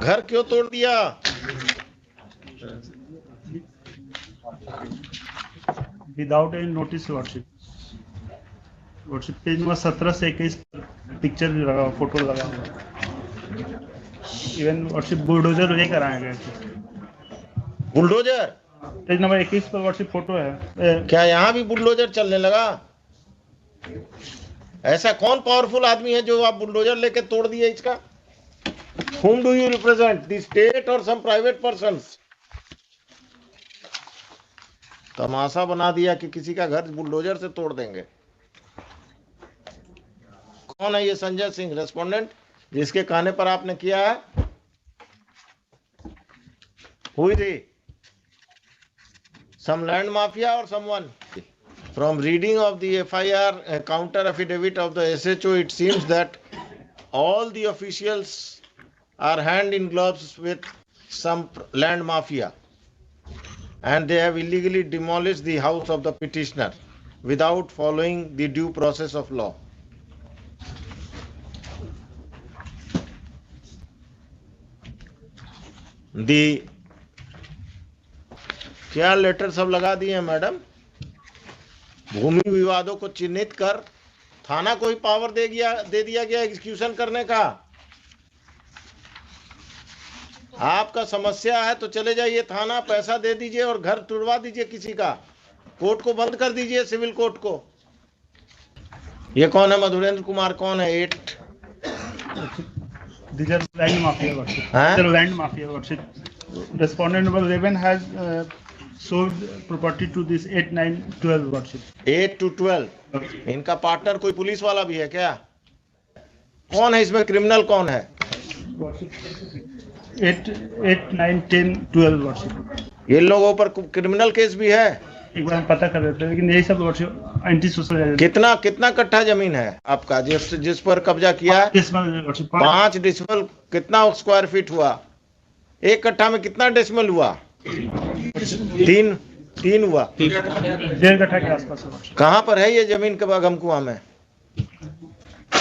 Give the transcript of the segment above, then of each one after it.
घर क्यों तोड़ दिया? Without any notice worship. Worship page number 17 से 21 पिक्चर लगा, फोटो लगा हुआ। इवन वर्शिप बुलडोजर लेकर आए गए थे। बुलडोजर? पेज नंबर 21 पर वर्शिप फोटो है। क्या यहाँ भी बुलडोजर चलने लगा? ऐसा कौन पावरफुल आदमी है जो आप बुलडोजर लेके तोड़ दिए इसका? Whom do you represent? The state or some private persons? तमाशा बना दिया कि किसी का घर बुलडोजर से तोड़ देंगे। कौन है ये संजय सिंह रेस्पोंडेंट जिसके कहने पर आपने किया है? Who is he? Some land mafia or someone? From reading of the FIR counter affidavit of the SHO, it seems that all the officials are hand in gloves with some land mafia, and they have illegally demolished the house of the petitioner without following the due process of law. The क्या letter सब लगा दिए हैं madam? भूमि विवादों को चिन्हित कर थाना को ही पावर दे दिया गया एग्जीक्यूशन करने का। आपका समस्या है तो चले जाइए थाना, पैसा दे दीजिए और घर तुड़वा दीजिए किसी का, कोर्ट को बंद कर दीजिए, सिविल कोर्ट को। ये कौन है? मधुरेंद्र कुमार कौन है? 8 land mafia worship. Land mafia worship. Respondent number 11 has sold property to this 8, 9, 12 worship। 8 to 12। इनका पार्टनर कोई पुलिस वाला भी है क्या? कौन है इसमें? क्रिमिनल कौन है? 8, 9, 10, 12 वर्शिप। ये लोगों पर क्रिमिनल केस भी है? एक बार हम पता कर देते हैं, लेकिन यही सब वर्शिप एंटी सोशल। कितना कट्ठा जमीन है आपका जिस पर कब्जा किया है? 5 डेसिमल। कितना स्क्वायर फीट हुआ? एक कट्ठा में कितना डेसिमल हुआ? 3 हुआ। 1.5 कट्ठा के आसपास। कहाँ पर है ये जमीन? के अगम कुआं में?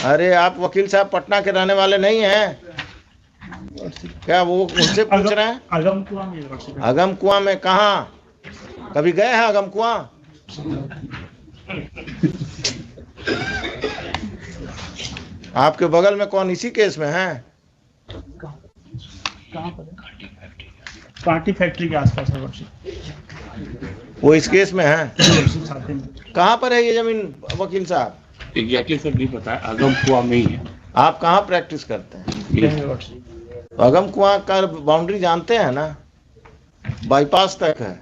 अरे आप वकील साहब पटना के रहने वाले नहीं हैं क्या? वो उनसे पूछ रहे हैं। अगम कुआं में। अगम कुआं में कहाँ? कभी गए हैं अगम कुआं? आपके बगल में कौन इसी केस में है? कहाँ पर? कांटी फैक्ट्री के आसपास है वर्शिप। वो इस केस में है? कहाँ पर है ये जमीन वकील साहब? एग्जैक्टली सर नहीं पता है, अगम कुआं में ही है। आप कहाँ प्रैक्टिस करते हैं? अगम कुआं का बाउंड्री जानते हैं ना? बाईपास तक है।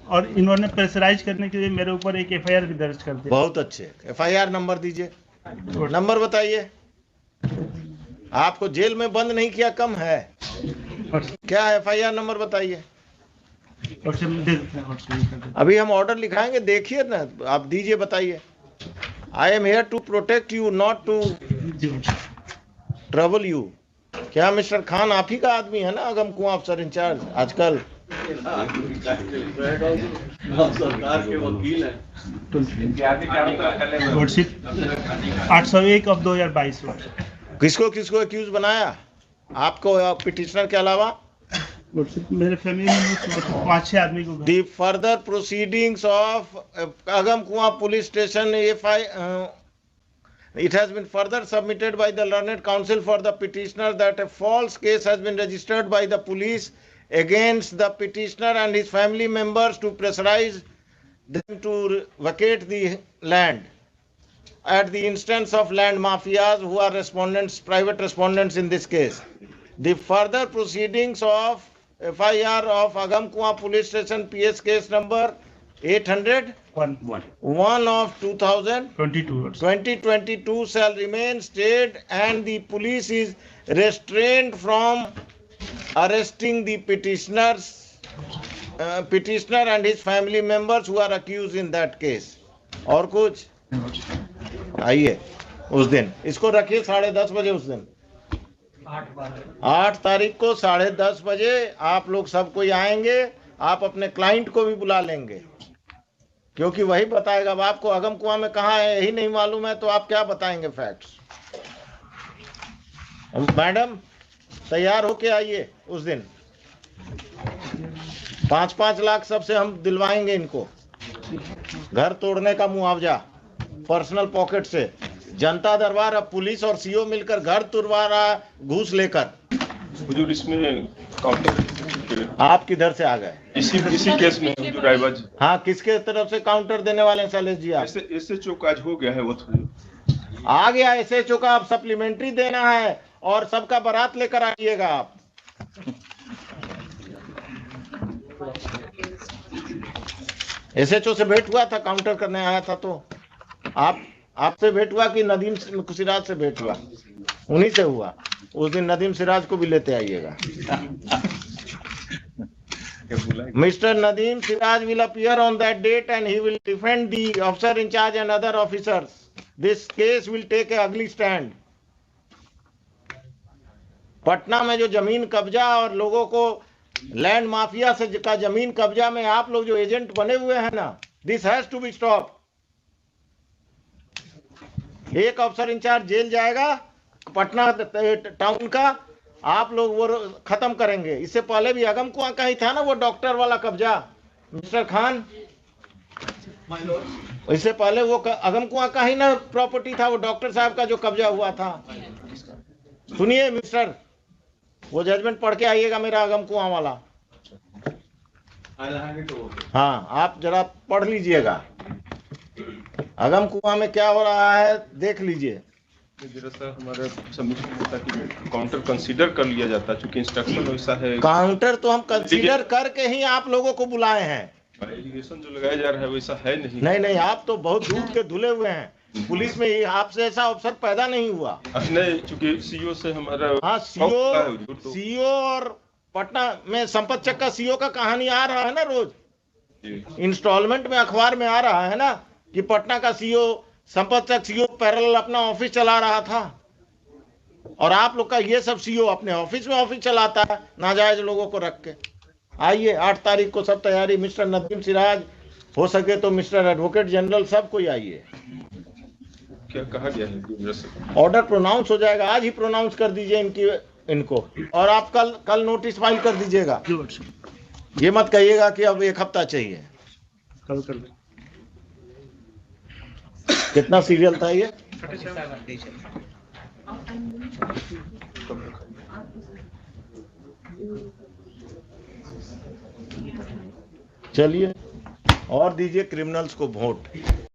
और इन्होंने प्रेशराइज करने के लिए मेरे ऊपर एक FIR भी दर्ज कर दिया। बहुत अच्छे। FIR नंबर दीजिए। नंबर बताइए। आपको जेल में बंद नहीं किया कम है क्या? FIR नंबर बताइए। अभी हम ऑर्डर लिखाएंगे, देखिए ना, आप दीजिए, बताइए। I am here to protect you, not to trouble you. क्या मिस्टर खान आप ही का आदमी है ना अगम कुआं अफसर इंचार्ज आजकल? सरकार के वकील हैं। 801 of 2022। किसको एक्यूज बनाया? आपको पिटिशनर के अलावा? मेरे फैमिली में 5-6 आदमी को। The further proceedings of Agam Kuan police station, it has been further submitted by the learned counsel for the petitioner that a false case has been registered by the police against the petitioner and his family members to pressurize them to vacate the land at the instance of land mafias who are respondents, private respondents in this case. The further proceedings of FIR of Agam Kuan police station PS case number 801 of 2022 shall remain stayed, and the police is restrained from arresting the petitioner and his family members who are accused in that case. और कुछ? आइए उस दिन इसको रखिए 10:30 बजे। उस दिन 8 तारीख को 10:30 बजे आप लोग सब कोई आएंगे। आप अपने क्लाइंट को भी बुला लेंगे क्योंकि वही बताएगा। अब आपको अगम कुआं में कहाँ है यही नहीं मालूम है तो आप क्या बताएंगे फैक्ट्स? मैडम तैयार होके आइए उस दिन। 5-5 लाख सबसे हम दिलवाएंगे इनको, घर तोड़ने का मुआवजा पर्सनल पॉकेट से। जनता दरबार अब पुलिस और सीओ मिलकर घर तुड़वा रहा घूस लेकर। हुजूर, इसमें काउंटर आप किधर से आ गए? इसी केस में हुजूर रायबाज। हाँ, किसके तरफ से काउंटर देने वाले हैं शैलेश जी आप? ऐसे चौक आज हो गया है वो आ गया एसएचओ का, अब सप्लीमेंट्री देना है और सबका बारात लेकर आइएगा आप। एसएचओ से भेंट हुआ था, काउंटर करने आया था, तो आपसे भेंट हुआ कि नदीम सिराज से भेंट हुआ? उन्हीं से हुआ। उस दिन नदीम सिराज को भी लेते आइएगा। Mr. Nadeem Siraj will appear on that date and he will defend the officer in charge and other officers. This case will take a ugly stand. Patna में जो जमीन कब्जा और लोगों को लैंड माफिया से का जमीन कब्जा में आप लोग जो एजेंट बने हुए हैं ना, this has to be stop. एक अफसर इंचार्ज जेल जाएगा पटना टाउन का, आप लोग वो खत्म करेंगे। इससे पहले भी अगम कुआं का ही था ना वो डॉक्टर वाला कब्जा, मिस्टर खान। इससे पहले वो अगम कुआं का ही ना प्रॉपर्टी था, वो डॉक्टर साहब का जो कब्जा हुआ था। सुनिए मिस्टर, वो जजमेंट पढ़ के आइएगा मेरा अगम कुआं वाला। हाँ, आप जरा पढ़ लीजिएगा अगम कुआं में क्या हो रहा है, देख लीजिए। हमारे सबमिशन होता कि काउंटर कंसीडर कर लिया जाता, चूंकि इंस्ट्रक्शन वैसा है। काउंटर तो हम कंसीडर करके ही आप लोगों को बुलाए हैं। एलिगेशन जो लगाया जा रहा है वैसा है नहीं। नहीं, आप तो बहुत दूध के धुले हुए हैं। पुलिस में ही आपसे ऐसा अफसर पैदा नहीं हुआ। नहीं, चूंकि सीओ से हमारा। हाँ, सीओ और पटना में संपत चक का सीओ का कहानी आ रहा है ना रोज, इंस्टॉलमेंट में अखबार में आ रहा है ना कि पटना का सीओ संपत चक सीओ पैरेलल अपना ऑफिस चला रहा था, और आप लोग का ये सब सीओ अपने ऑफिस में ऑफिस चलाता है नाजायज लोगों को रख के। आइए 8 तारीख को सब तैयारी, मिस्टर नदीम सिराज, हो सके तो मिस्टर एडवोकेट जनरल, सब कोई आइए। क्या कहा गया है? ऑर्डर प्रोनाउंस हो जाएगा, आज ही प्रोनाउंस कर दीजिए इनको, और आप कल नोटिस फाइल कर दीजिएगा। ये मत कहिएगा कि अब 1 हफ्ता चाहिए। कल कर लें। कितना सीरियल था ये? चलिए, और दीजिए क्रिमिनल्स को वोट।